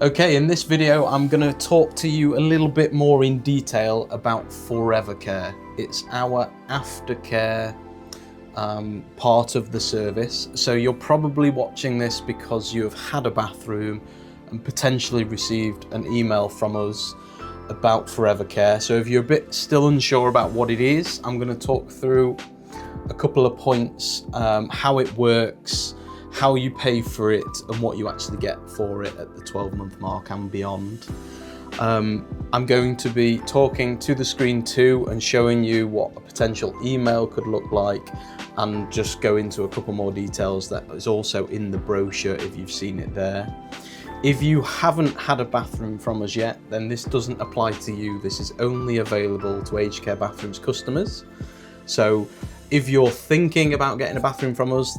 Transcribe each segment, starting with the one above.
Okay, in this video I'm going to talk to you a little bit more in detail about ForeverCare. It's our aftercare part of the service. So you're probably watching this because you have had a bathroom and potentially received an email from us about ForeverCare. So if you're a bit still unsure about what it is, I'm going to talk through a couple of points, how it works, how you pay for it, and what you actually get for it at the 12-month mark and beyond. I'm going to be talking to the screen too and showing you what a potential email could look like, and just go into a couple more details that is also in the brochure if you've seen it there. If you haven't had a bathroom from us yet, then this doesn't apply to you. This is only available to Aged Care Bathrooms customers. So if you're thinking about getting a bathroom from us,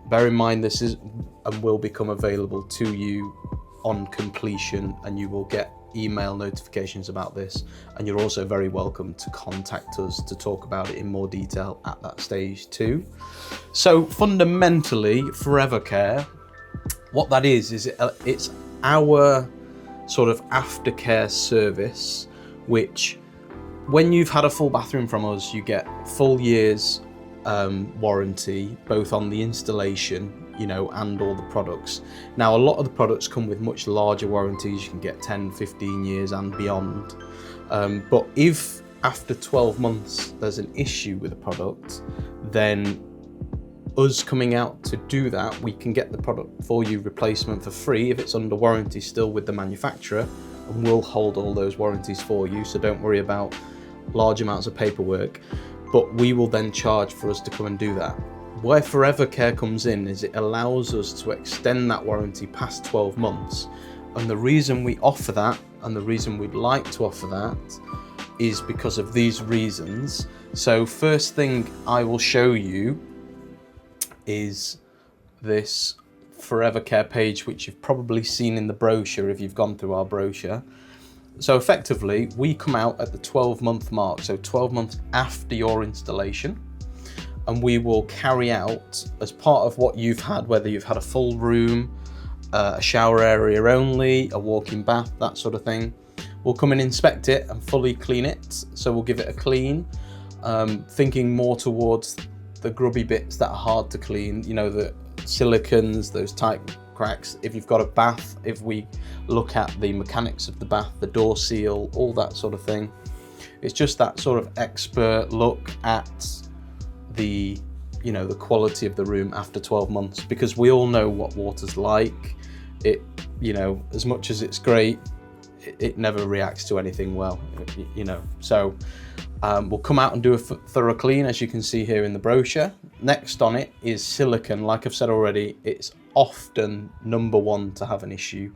bear in mind this is and will become available to you on completion, and you will get email notifications about this, and you're also very welcome to contact us to talk about it in more detail at that stage too. So fundamentally, ForeverCare, what that is it's our sort of aftercare service, which when you've had a full bathroom from us, you get full year's warranty, both on the installation, and all the products. Now, a lot of the products come with much larger warranties. You can get 10, 15 years and beyond. But if after 12 months there's an issue with a product, then us coming out to do that, we can get the product for you, replacement for free if it's under warranty still with the manufacturer, and we'll hold all those warranties for you. So don't worry about large amounts of paperwork. But we will then charge for us to come and do that. Where ForeverCare comes in is it allows us to extend that warranty past 12 months. And the reason we offer that, and the reason we'd like to offer that, is because of these reasons. So first thing I will show you is this ForeverCare page, which you've probably seen in the brochure if you've gone through our brochure. So effectively, we come out at the 12-month mark, so 12 months after your installation, and we will carry out, as part of what you've had, whether you've had a full room, a shower area only, a walk-in bath, that sort of thing, we'll come and inspect it and fully clean it. So we'll give it a clean, thinking more towards the grubby bits that are hard to clean, the silicones, those tight cracks. If you've got a bath, if we look at the mechanics of the bath, the door seal, all that sort of thing, it's just that sort of expert look at the the quality of the room after 12 months, because we all know what water's like. It as much as it's great, it never reacts to anything well, so we'll come out and do a thorough clean, as you can see here in the brochure. Next on it is silicone. Like I've said already, it's often number one to have an issue.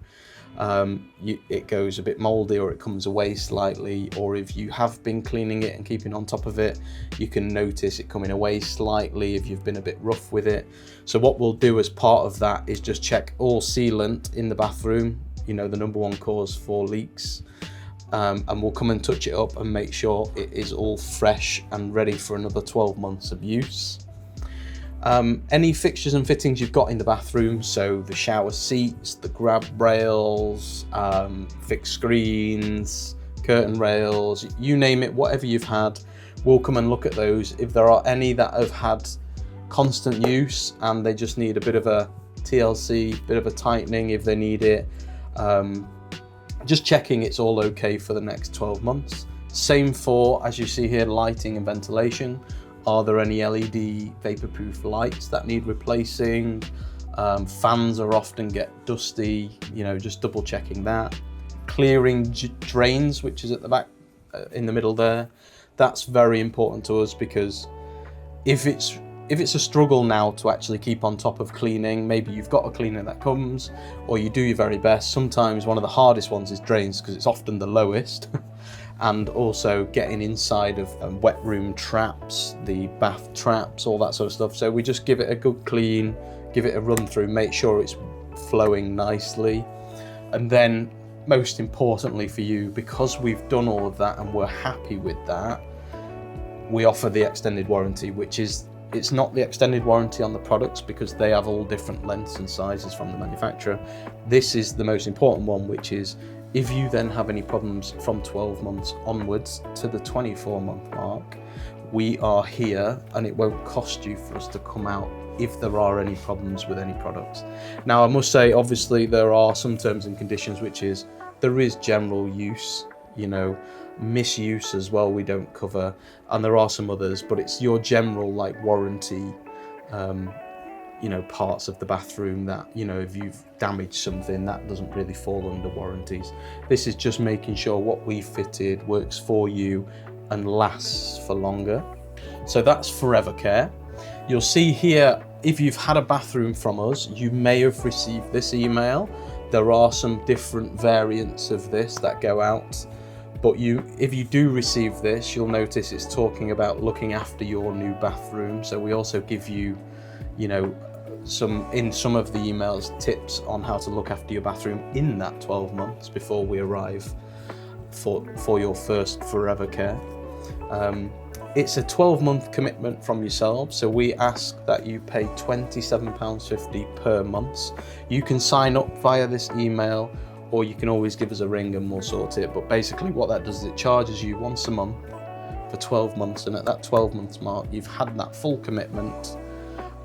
It goes a bit moldy, or it comes away slightly, or if you have been cleaning it and keeping on top of it, you can notice it coming away slightly if you've been a bit rough with it. So what we'll do as part of that is just check all sealant in the bathroom, the number one cause for leaks, and we'll come and touch it up and make sure it is all fresh and ready for another 12 months of use. Any fixtures and fittings you've got in the bathroom, so the shower seats, the grab rails, fixed screens, curtain rails, you name it, whatever you've had, we'll come and look at those. If there are any that have had constant use and they just need a bit of a TLC, bit of a tightening if they need it, just checking it's all okay for the next 12 months. Same for, as you see here, lighting and ventilation. Are there any LED vapor-proof lights that need replacing? Fans are often get dusty, just double checking that. Clearing drains, which is at the back, in the middle there. That's very important to us, because if it's a struggle now to actually keep on top of cleaning, maybe you've got a cleaner that comes, or you do your very best. Sometimes one of the hardest ones is drains, because it's often the lowest. And also getting inside of wet room traps, the bath traps, all that sort of stuff. So we just give it a good clean, give it a run through, make sure it's flowing nicely. And then most importantly for you, because we've done all of that and we're happy with that, we offer the extended warranty, which is It's not the extended warranty on the products because they have all different lengths and sizes from the manufacturer. This is the most important one, which is if you then have any problems from 12 months onwards to the 24-month mark, we are here and it won't cost you for us to come out if there are any problems with any products. Now, I must say, obviously, there are some terms and conditions, which is there is general use, you know, misuse as well we don't cover, and there are some others, but it's your general like warranty, you know, parts of the bathroom that, you know, if you've damaged something, that doesn't really fall under warranties. This is just making sure what we fitted works for you and lasts for longer. So that's ForeverCare. You'll see here, if you've had a bathroom from us, you may have received this email. There are some different variants of this that go out, but if you do receive this, you'll notice it's talking about looking after your new bathroom. So we also give you, you know, in some of the emails, tips on how to look after your bathroom in that 12 months before we arrive for your first ForeverCare. It's a 12-month commitment from yourselves, so we ask that you pay £27.50 per month. You can sign up via this email, or you can always give us a ring and we'll sort it. But basically what that does is it charges you once a month for 12 months, and at that 12 months mark, you've had that full commitment,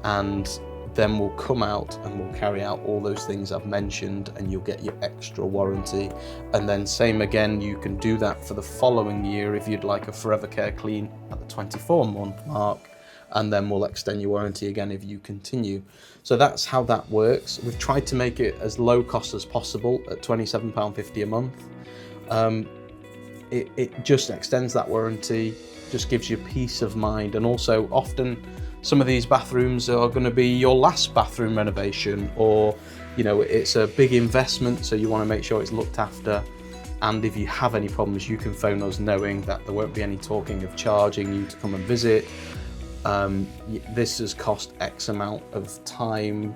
and then we'll come out and we'll carry out all those things I've mentioned, and you'll get your extra warranty. And then same again, you can do that for the following year if you'd like a ForeverCare clean at the 24-month mark, and then we'll extend your warranty again if you continue. So that's how that works. We've tried to make it as low cost as possible at £27.50 a month. It just extends that warranty, just gives you peace of mind, and also often some of these bathrooms are going to be your last bathroom renovation, or, you know, it's a big investment, so you want to make sure it's looked after. And if you have any problems, you can phone us knowing that there won't be any talking of charging you to come and visit. This has cost X amount of time,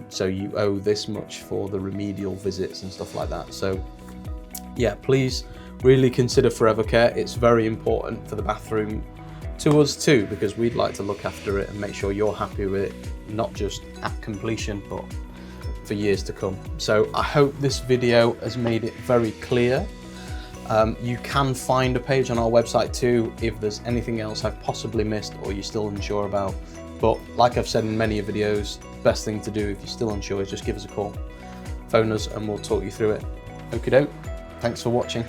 so you owe this much for the remedial visits and stuff like that. So yeah, please really consider ForeverCare. It's very important for the bathroom to us too, because we'd like to look after it and make sure you're happy with it, not just at completion, but for years to come. So I hope this video has made it very clear. You can find a page on our website too if there's anything else I've possibly missed or you're still unsure about. But like I've said in many videos, best thing to do if you're still unsure is just give us a call, phone us, and we'll talk you through it. Okie doke. Thanks for watching.